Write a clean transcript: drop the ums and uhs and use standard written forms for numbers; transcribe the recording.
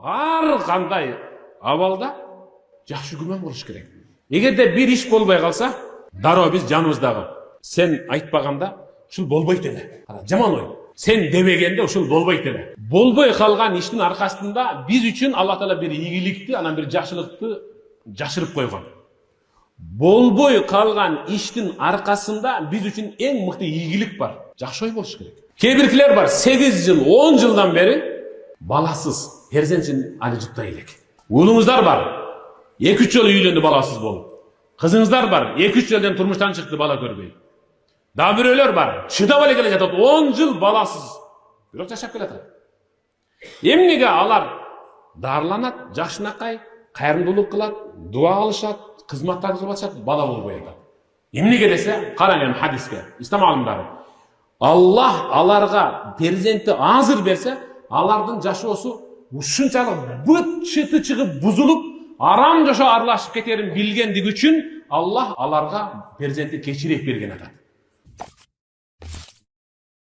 ар кандай абалда жакшы күмөн болуш керек. Эгерде бир иш болбой калса, дароо биз жаныбыздагы сен айтпаганда ушул болбойт эле. Жаман ой. Сен демегенде ушул болбойт эле. Болбой калган иштин аркасында биз үчүн Алла Таала бир ийгиликти, анан бир жакшылыкты жашырып койгон. Болбой калган иштин аркасында биз үчүн эң мыкты ийгилик бар. Жакшы ой болуш керек. Кээ биркилер бар 8 жыл, 10 жылдан бери баласыз, перзентин али жуктай элек. Уулуңуздар бар 2-3 жолу үйлөндү баласыз болуп. Кызыңыздар бар 2-3 жылдан турмуштан чыкты бала көрбөй. Да бирөөлөр бар чыдап эле келе жатат 10 жыл баласыз. Бирок жашап келатат. Эмнеге алар дарыланат, жакшынакай, кайрымдуулук кылат, дуа кылышат, кызматтарды кылып атышат, бала болбой атат. Эмнеге десе, караң эми хадиске. Ислам алымдары. Аллах аларга перзентти азыр берсе, алардын жашоосу ушунчалык бүт чыты чыгып бузулуп, арам жашоо аралашып кетерин билгендиги үчүн Аллах аларга перзентти кечирip берген атат.